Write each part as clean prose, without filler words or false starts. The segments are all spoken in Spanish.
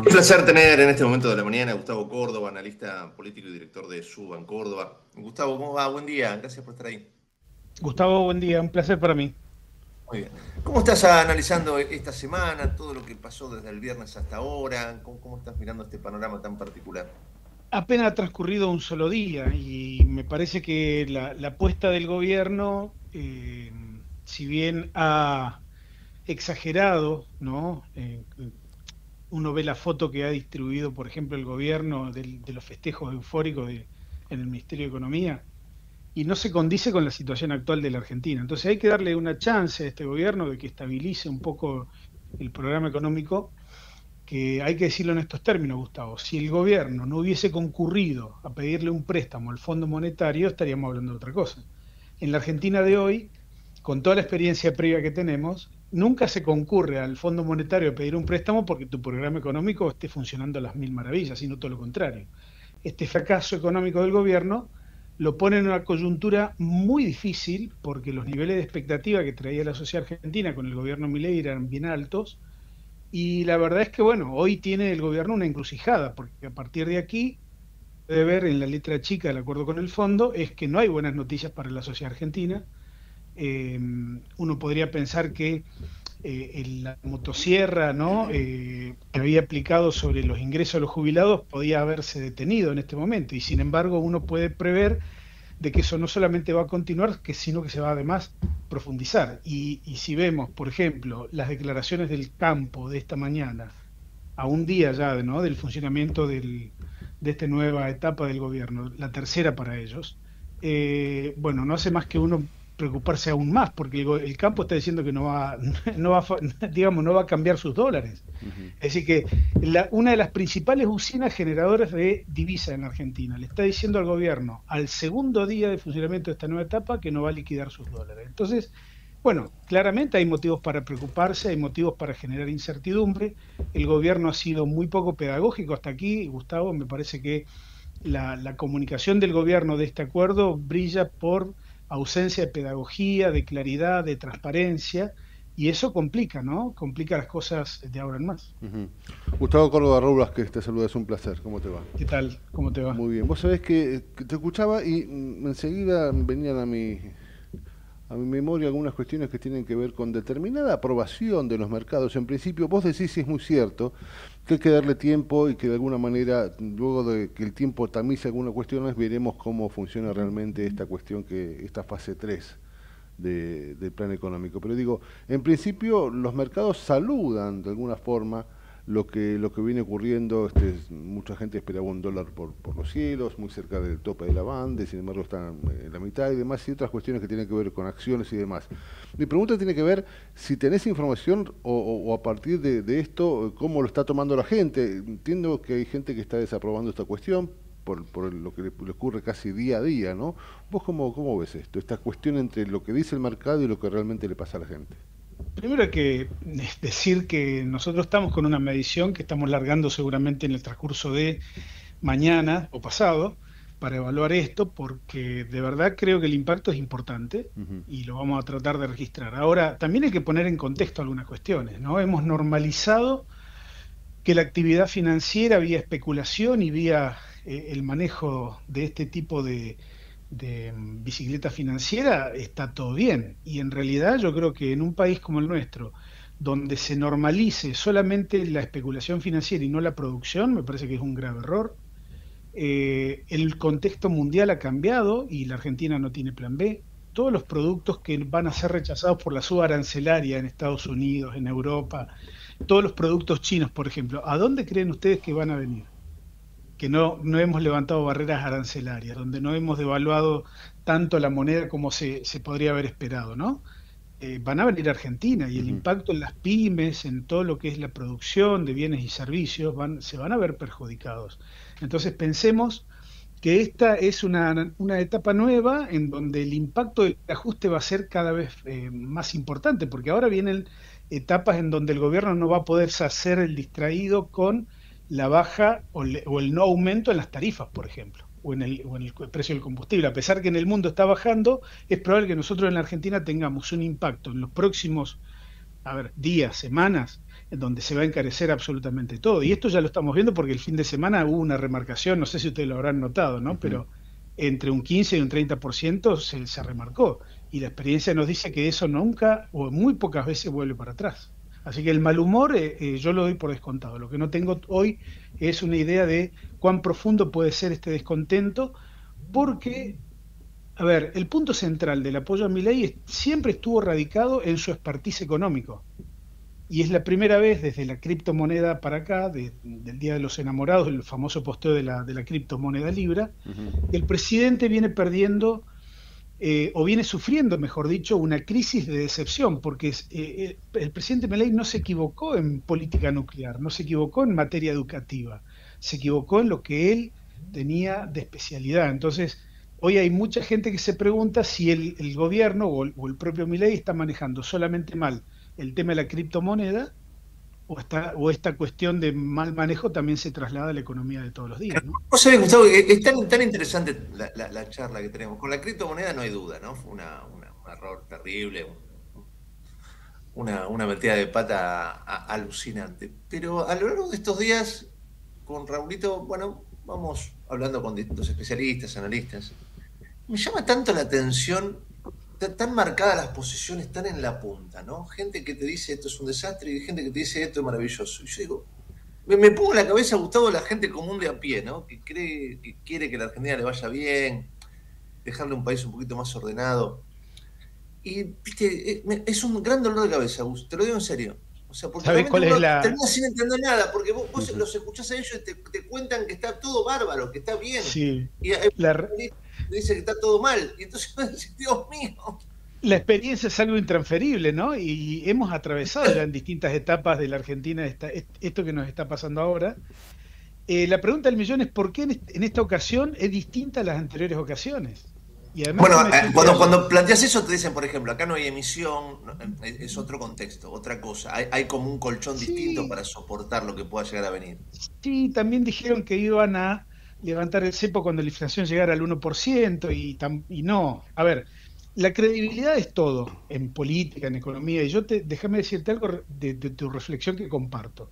Un placer tener en este momento de la mañana a Gustavo Córdoba, analista político y director de Suban Córdoba. Gustavo, ¿cómo va? Buen día, gracias por estar ahí. Gustavo, buen día, un placer para mí. Muy bien. ¿Cómo estás analizando esta semana, todo lo que pasó desde el viernes hasta ahora? ¿Cómo estás mirando este panorama tan particular? Apenas ha transcurrido un solo día y me parece que la apuesta del gobierno, si bien ha exagerado, ¿no? Uno ve la foto que ha distribuido, por ejemplo, el gobierno de los festejos eufóricos en el Ministerio de Economía y no se condice con la situación actual de la Argentina. Entonces hay que darle una chance a este gobierno de que estabilice un poco el programa económico, que hay que decirlo en estos términos, Gustavo. Si el gobierno no hubiese concurrido a pedirle un préstamo al Fondo Monetario, estaríamos hablando de otra cosa. En la Argentina de hoy, con toda la experiencia previa que tenemos, nunca se concurre al Fondo Monetario a pedir un préstamo porque tu programa económico esté funcionando a las mil maravillas, sino todo lo contrario. Este fracaso económico del gobierno lo pone en una coyuntura muy difícil porque los niveles de expectativa que traía la sociedad argentina con el gobierno Milei eran bien altos, y la verdad es que, bueno, hoy tiene el gobierno una encrucijada, porque a partir de aquí, debe ver en la letra chica del acuerdo con el fondo, es que no hay buenas noticias para la sociedad argentina. Uno podría pensar que la motosierra, ¿no? Que había aplicado sobre los ingresos de los jubilados podía haberse detenido en este momento, y sin embargo uno puede prever de que eso no solamente va a continuar, sino que se va además profundizar. Y si vemos, por ejemplo, las declaraciones del campo de esta mañana, a un día ya, ¿no?, del funcionamiento de esta nueva etapa del gobierno, la tercera para ellos, bueno, no hace más que uno preocuparse aún más, porque el campo está diciendo que no va, no va, digamos, no va a cambiar sus dólares. Ujú. Es decir, que una de las principales usinas generadoras de divisa en Argentina le está diciendo al gobierno, al segundo día de funcionamiento de esta nueva etapa, que no va a liquidar sus dólares. Entonces, bueno, claramente hay motivos para preocuparse, hay motivos para generar incertidumbre. El gobierno ha sido muy poco pedagógico hasta aquí, Gustavo. Me parece que la comunicación del gobierno de este acuerdo brilla por ausencia de pedagogía, de claridad, de transparencia, y eso complica, ¿no? Complica las cosas de ahora en más. Ujú. Gustavo Córdoba Robles, que te saluda, es un placer. ¿Cómo te va? ¿Qué tal? ¿Cómo te va? Muy bien. Vos sabés que te escuchaba y enseguida venían a mi memoria algunas cuestiones que tienen que ver con determinada aprobación de los mercados. En principio, vos decís, y es muy cierto, que hay que darle tiempo y que de alguna manera, luego de que el tiempo tamice algunas cuestiones, veremos cómo funciona realmente esta cuestión, esta fase 3 del plan económico. Pero digo, en principio los mercados saludan de alguna forma lo que viene ocurriendo. Mucha gente esperaba un dólar por los cielos, muy cerca del tope de la banda, y sin embargo están en la mitad y demás, y otras cuestiones que tienen que ver con acciones y demás. Mi pregunta tiene que ver si tenés información o a partir de esto, cómo lo está tomando la gente. Entiendo que hay gente que está desaprobando esta cuestión por lo que le ocurre casi día a día, ¿no? ¿Vos cómo ves esto? Esta cuestión entre lo que dice el mercado y lo que realmente le pasa a la gente. Primero hay que decir que nosotros estamos con una medición que estamos largando seguramente en el transcurso de mañana o pasado para evaluar esto, porque de verdad creo que el impacto es importante Ujú. y lo vamos a tratar de registrar. Ahora, también hay que poner en contexto algunas cuestiones, ¿no? Hemos normalizado que la actividad financiera vía especulación y vía el manejo de este tipo de bicicleta financiera está todo bien. Y en realidad yo creo que en un país como el nuestro, donde se normalice solamente la especulación financiera y no la producción, me parece que es un grave error. El contexto mundial ha cambiado y la Argentina no tiene plan B. Todos los productos que van a ser rechazados por la suba arancelaria en Estados Unidos, en Europa, todos los productos chinos, por ejemplo, ¿a dónde creen ustedes que van a venir? Que no hemos levantado barreras arancelarias, donde no hemos devaluado tanto la moneda como se podría haber esperado, ¿no? Van a venir a Argentina y el Ujú. impacto en las pymes, en todo lo que es la producción de bienes y servicios, se van a ver perjudicados. Entonces pensemos que esta es una etapa nueva en donde el impacto del ajuste va a ser cada vez más importante, porque ahora vienen etapas en donde el gobierno no va a poderse hacer el distraído con la baja o el no aumento en las tarifas, por ejemplo, o en el precio del combustible. A pesar que en el mundo está bajando, es probable que nosotros en la Argentina tengamos un impacto en los próximos a ver, días, semanas, en donde se va a encarecer absolutamente todo. Y esto ya lo estamos viendo porque el fin de semana hubo una remarcación, no sé si ustedes lo habrán notado, ¿no? Ujú. Pero entre un 15 y un 30% se remarcó. Y la experiencia nos dice que eso nunca o muy pocas veces vuelve para atrás. Así que el mal humor yo lo doy por descontado. Lo que no tengo hoy es una idea de cuán profundo puede ser este descontento, porque, a ver, el punto central del apoyo a Milei siempre estuvo radicado en su expertise económico. Y es la primera vez desde la criptomoneda para acá, del Día de los Enamorados, el famoso posteo de la criptomoneda Libra, Ujú. que el presidente viene perdiendo, o viene sufriendo, mejor dicho, una crisis de decepción, porque el presidente Milei no se equivocó en política nuclear, no se equivocó en materia educativa, se equivocó en lo que él tenía de especialidad. Entonces, hoy hay mucha gente que se pregunta si el gobierno o el propio Milei está manejando solamente mal el tema de la criptomoneda o esta cuestión de mal manejo también se traslada a la economía de todos los días, ¿no? Vos sabés, Gustavo, es tan interesante la charla que tenemos. Con la criptomoneda no hay duda, ¿no? Fue un error terrible, una metida de pata alucinante. Pero a lo largo de estos días, con Raulito, bueno, vamos hablando con distintos especialistas, analistas. Me llama tanto la atención, tan marcadas las posiciones, tan en la punta, ¿no? Gente que te dice esto es un desastre y gente que te dice esto es maravilloso. Y yo digo, me pongo en la cabeza, Gustavo, la gente común de a pie, ¿no? Que cree, que quiere que la Argentina le vaya bien, dejarle un país un poquito más ordenado. Y, viste, es un gran dolor de cabeza, Gus, te lo digo en serio. O sea, porque ¿Sabes realmente cuál es uno la...? termina sin entender nada, porque vos Ujú. los escuchás a ellos y te cuentan que está todo bárbaro, que está bien. Sí, Y la, te dice que está todo mal. Y entonces uno dice, Dios mío. la experiencia es algo intransferible, ¿no? Y hemos atravesado ya en distintas etapas de la Argentina esto que nos está pasando ahora. La pregunta del millón es ¿por qué en esta ocasión es distinta a las anteriores ocasiones? Y además Bueno, déjame decirte algo. cuando planteas eso te dicen, por ejemplo, acá no hay emisión, es otro contexto, otra cosa. Hay como un colchón distinto Sí, para soportar lo que pueda llegar a venir. sí, también dijeron que iban a levantar el cepo cuando la inflación llegara al 1% y no. A ver, la credibilidad es todo en política, en economía, y déjame decirte algo de tu reflexión que comparto.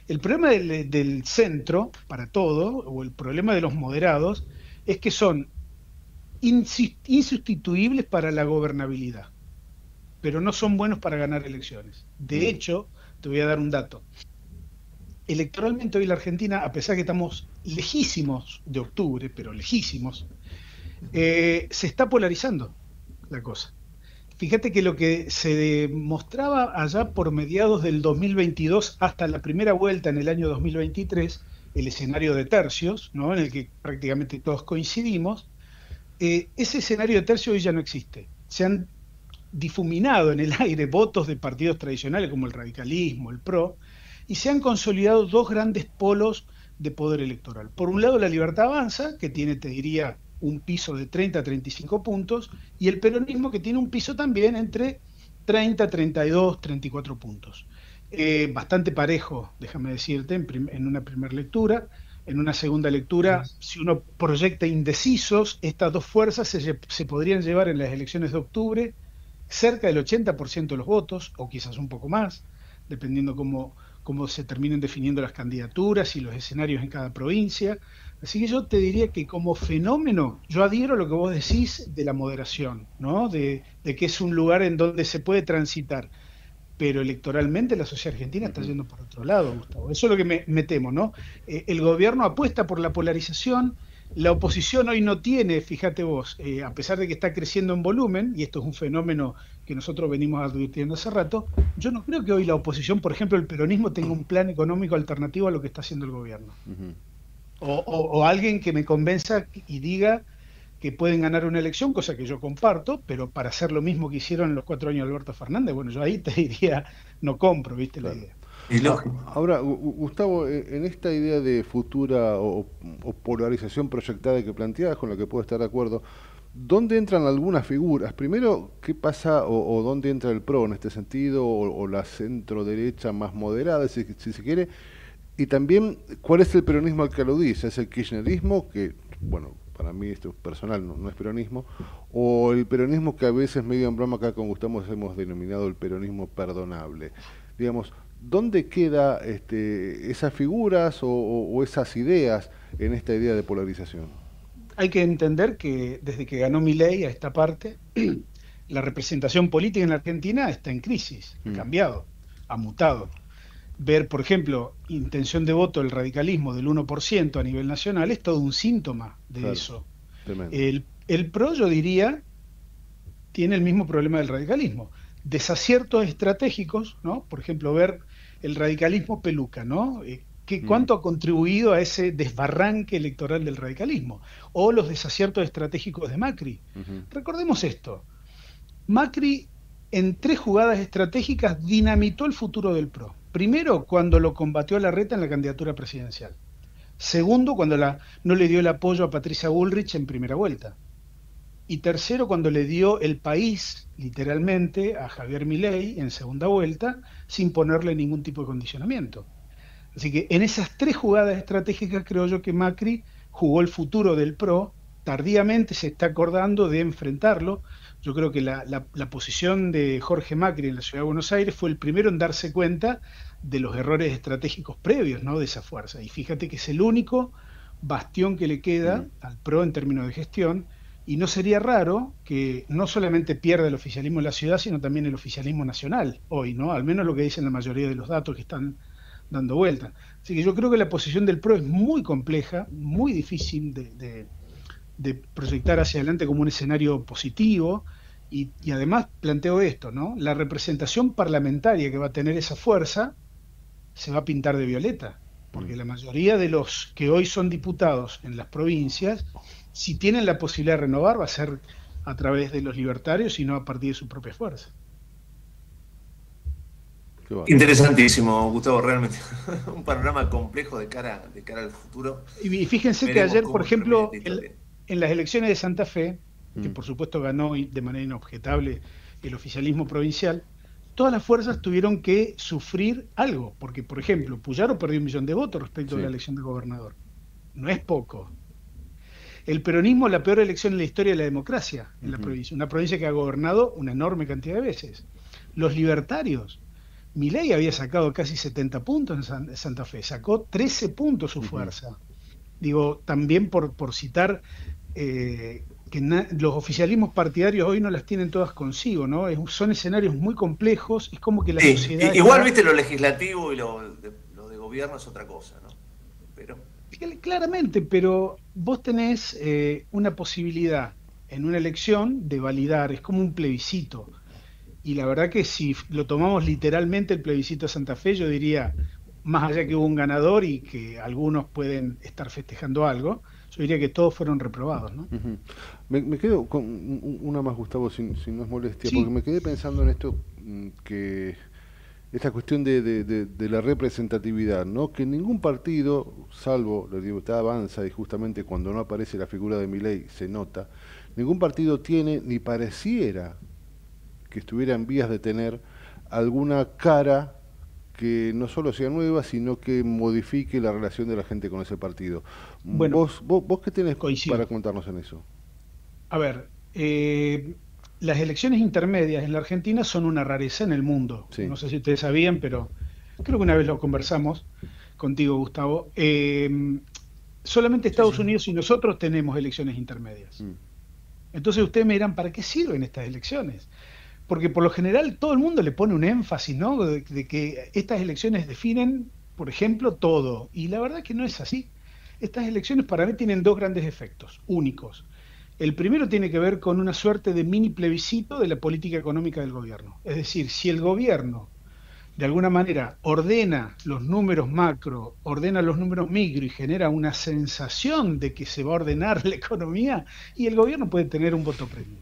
El problema del centro para todo, o el problema de los moderados, es que son insustituibles para la gobernabilidad, pero no son buenos para ganar elecciones. De Mm. hecho, te voy a dar un dato. Electoralmente hoy la Argentina, a pesar que estamos lejísimos de octubre, pero lejísimos, se está polarizando la cosa. Fíjate que lo que se demostraba allá por mediados del 2022 hasta la primera vuelta en el año 2023, el escenario de tercios, ¿no? En el que prácticamente todos coincidimos, ese escenario de tercios hoy ya no existe. Se han difuminado en el aire votos de partidos tradicionales como el radicalismo, el PRO, y se han consolidado dos grandes polos de poder electoral. Por un lado, la Libertad Avanza, que tiene, te diría, un piso de 30 a 35 puntos, y el peronismo, que tiene un piso también entre 30, 32, 34 puntos. Bastante parejo, déjame decirte, en una primera lectura. En una segunda lectura, si uno proyecta indecisos, estas dos fuerzas se podrían llevar en las elecciones de octubre cerca del 80% de los votos, o quizás un poco más, dependiendo cómo se terminen definiendo las candidaturas y los escenarios en cada provincia. Así que yo te diría que como fenómeno, yo adhiero a lo que vos decís de la moderación, ¿no? De que es un lugar en donde se puede transitar. Pero electoralmente la sociedad argentina está Ujú. yendo por otro lado, Gustavo. Eso es lo que me temo, ¿no? El gobierno apuesta por la polarización, la oposición hoy no tiene, fíjate vos, a pesar de que está creciendo en volumen, y esto es un fenómeno que nosotros venimos advirtiendo hace rato, yo no creo que hoy la oposición, por ejemplo, el peronismo, tenga un plan económico alternativo a lo que está haciendo el gobierno. Ujú. O alguien que me convenza y diga que pueden ganar una elección, cosa que yo comparto, pero para hacer lo mismo que hicieron en los 4 años de Alberto Fernández, bueno, yo ahí te diría, no compro, ¿viste la Claro. idea? Es lógico. Ahora, Gustavo, en esta idea de futura o polarización proyectada que planteabas, con la que puedo estar de acuerdo, ¿dónde entran algunas figuras? Primero, ¿qué pasa o dónde entra el PRO en este sentido, o la centro derecha más moderada, si se quiere? Y también, ¿cuál es el peronismo al que aludís? ¿Es el kirchnerismo, que, bueno, para mí esto es personal, no es peronismo, o el peronismo que a veces medio en broma acá con Gustavo hemos denominado el peronismo perdonable. Digamos, ¿dónde queda esas figuras o esas ideas en esta idea de polarización? Hay que entender que desde que ganó Milei a esta parte, la representación política en la Argentina está en crisis, ha cambiado, ha mutado. Ver, por ejemplo, intención de voto del radicalismo del 1% a nivel nacional es todo un síntoma de Claro, eso. tremendo. El PRO, yo diría, tiene el mismo problema del radicalismo. Desaciertos estratégicos, ¿no? Por ejemplo, ver el radicalismo peluca, ¿no? ¿Cuánto ha contribuido a ese desbarranque electoral del radicalismo? O los desaciertos estratégicos de Macri. Recordemos esto. Macri, en 3 jugadas estratégicas, dinamitó el futuro del PRO. Primero, cuando lo combatió a Larreta en la candidatura presidencial. Segundo, cuando no le dio el apoyo a Patricia Bullrich en primera vuelta. Y tercero, cuando le dio el país, literalmente, a Javier Milei en segunda vuelta, sin ponerle ningún tipo de condicionamiento. Así que en esas 3 jugadas estratégicas creo yo que Macri jugó el futuro del PRO, tardíamente se está acordando de enfrentarlo. Yo creo que la posición de Jorge Macri en la Ciudad de Buenos Aires fue el primero en darse cuenta de los errores estratégicos previos, ¿no?, de esa fuerza. Y fíjate que es el único bastión que le queda al PRO en términos de gestión, y no sería raro que no solamente pierda el oficialismo en la ciudad, sino también el oficialismo nacional hoy, ¿no? Al menos lo que dicen la mayoría de los datos que están dando vuelta. Así que yo creo que la posición del PRO es muy compleja, muy difícil de proyectar hacia adelante como un escenario positivo, y además planteo esto, ¿no? La representación parlamentaria que va a tener esa fuerza se va a pintar de violeta, porque la mayoría de los que hoy son diputados en las provincias, si tienen la posibilidad de renovar, va a ser a través de los libertarios y no a partir de su propia fuerza. Interesantísimo, Gustavo, realmente. Un panorama complejo de cara al futuro. Y fíjense que ayer, por ejemplo, en las elecciones de Santa Fe, que por supuesto ganó de manera inobjetable el oficialismo provincial, todas las fuerzas tuvieron que sufrir algo, porque, por ejemplo, Puyaro perdió 1 millón de votos respecto a la elección de gobernador. No es poco. El peronismo, la peor elección en la historia de la democracia en la provincia, una provincia que ha gobernado una enorme cantidad de veces. Los libertarios, Milei había sacado casi 70 puntos en Santa Fe, sacó 13 puntos su fuerza. Digo, también por citar los oficialismos partidarios hoy no las tienen todas consigo, ¿no? Son escenarios muy complejos, es como que la sociedad... Igual, viste, lo legislativo y lo de gobierno es otra cosa, ¿no? Pero... Claramente, pero vos tenés una posibilidad en una elección de validar, es como un plebiscito. Y la verdad que si lo tomamos literalmente el plebiscito de Santa Fe, yo diría, más allá que hubo un ganador y que algunos pueden estar festejando algo, yo diría que todos fueron reprobados, ¿no? Me quedo con una más, Gustavo, si no es molestia, porque me quedé pensando en esto, que esta cuestión de la representatividad, ¿no? Que ningún partido, salvo la Libertad Avanza, y justamente cuando no aparece la figura de Milei se nota, ningún partido tiene, ni pareciera que estuviera en vías de tener alguna cara que no solo sea nueva, sino que modifique la relación de la gente con ese partido. Bueno, ¿Vos qué tenés coincido. para contarnos en eso? A ver, las elecciones intermedias en la Argentina son una rareza en el mundo. Sí. No sé si ustedes sabían, pero creo que una vez lo conversamos contigo, Gustavo. Solamente Estados Unidos y nosotros tenemos elecciones intermedias. Entonces ustedes me dirán, ¿para qué sirven estas elecciones? Porque por lo general todo el mundo le pone un énfasis, ¿no? De que estas elecciones definen, por ejemplo, todo. Y la verdad que no es así. Estas elecciones para mí tienen 2 grandes efectos, únicos. El primero tiene que ver con una suerte de mini plebiscito de la política económica del gobierno. Es decir, si el gobierno de alguna manera ordena los números macro, ordena los números micro y genera una sensación de que se va a ordenar la economía, y el gobierno puede tener un voto premio.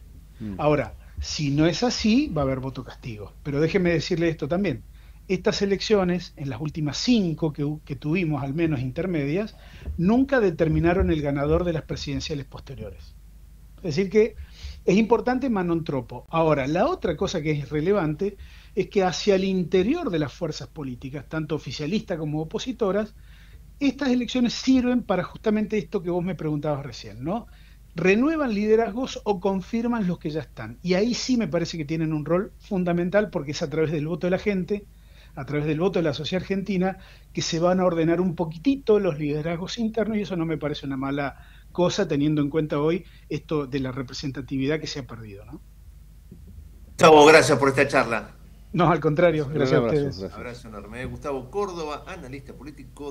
Ahora, si no es así, va a haber voto castigo. Pero déjeme decirle esto también. Estas elecciones, en las últimas 5 que tuvimos, al menos intermedias, nunca determinaron el ganador de las presidenciales posteriores. Es decir que es importante mano en tropo. Ahora, la otra cosa que es relevante es que hacia el interior de las fuerzas políticas, tanto oficialistas como opositoras, estas elecciones sirven para justamente esto que vos me preguntabas recién, ¿no? renuevan liderazgos o confirman los que ya están. Y ahí sí me parece que tienen un rol fundamental porque es a través del voto de la gente, a través del voto de la sociedad argentina, que se van a ordenar un poquitito los liderazgos internos y eso no me parece una mala cosa teniendo en cuenta hoy esto de la representatividad que se ha perdido, ¿no? Gustavo, gracias por esta charla. No, al contrario, gracias a ustedes. Gracias. Abrazo enorme. Gustavo Córdoba, analista político.